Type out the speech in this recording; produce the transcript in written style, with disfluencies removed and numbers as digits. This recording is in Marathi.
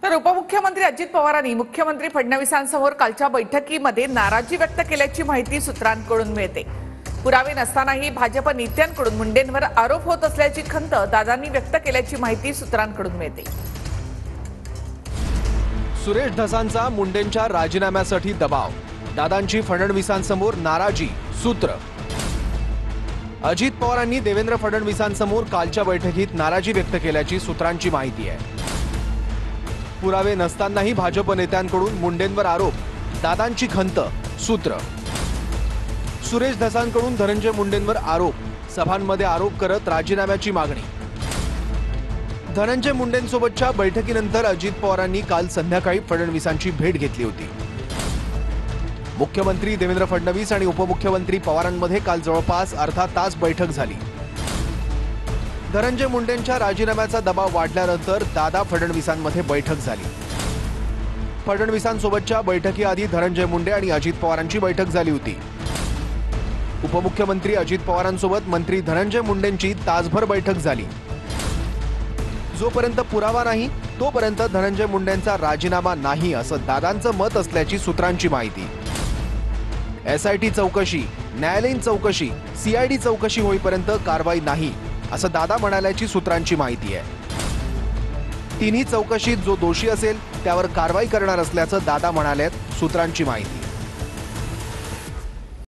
तर उपमुख्यमंत्री अजित पवारांनी मुख्यमंत्री फडणवीसांसमोर कालच्या बैठकीमध्ये नाराजी व्यक्त केल्याची माहिती सूत्रांकडून मिळते। पुरावे नसतानाही भाजप नेत्यांकडून मुंडेंवर आरोप होत असल्याची खंत दादांनी व्यक्त केल्याची माहिती सूत्रांकडून मिळते। सुरेश धसांचा मुंडेंच्या राजीनाम्यासाठी दबाव, दादांची फडणवीसांसमोर नाराजी, सूत्र। अजित पवारांनी देवेंद्र फडणवीसांसमोर कालच्या बैठकीत नाराजी व्यक्त केल्याची सूत्रांची माहिती आहे। पुरावे नसतानाही भाजप नेत्यांकडून मुंडेंवर आरोप, दादांची खंत, सूत्र। सुरेश धसांकडून धनंजय मुंडेंवर आरोप, सभांमध्ये आरोप करत राजीनाम्याची मागणी। धनंजय मुंडेंसोबतच्या बैठकीनंतर अजित पवारांनी काल संध्याकाळी फडणवीसांची भेट घेतली होती। मुख्यमंत्री देवेंद्र फडणवीस आणि उपमुख्यमंत्री पवारांमध्ये काल जवळपास अर्धा तास बैठक झाली। धनंजय मुंडेंच्या राजीनाम्याचा दबाव वाढल्यानंतर दादा फडणवीसांमध्ये बैठक झाली। फडणवीसांसोबतच्या बैठकीआधी धनंजय मुंडे आणि अजित पवारांची बैठक झाली होती। उपमुख्यमंत्री अजित पवारांसोबत मंत्री धनंजय मुंडेंची तासभर बैठक झाली। जोपर्यंत पुरावा नाही तोपर्यंत धनंजय मुंडेंचा राजीनामा नाही असं दादांचं मत असल्याची सूत्रांची माहिती। एसआयटी चौकशी, न्यायालयीन चौकशी, सीआयडी चौकशी होईपर्यंत कारवाई नाही असं दादा म्हणाल्याची सूत्रांची माहिती आहे। तिन्ही चौकशीत जो दोषी असेल त्यावर कारवाई करणार असल्याचं दादा म्हणालेत, सूत्रांची माहिती।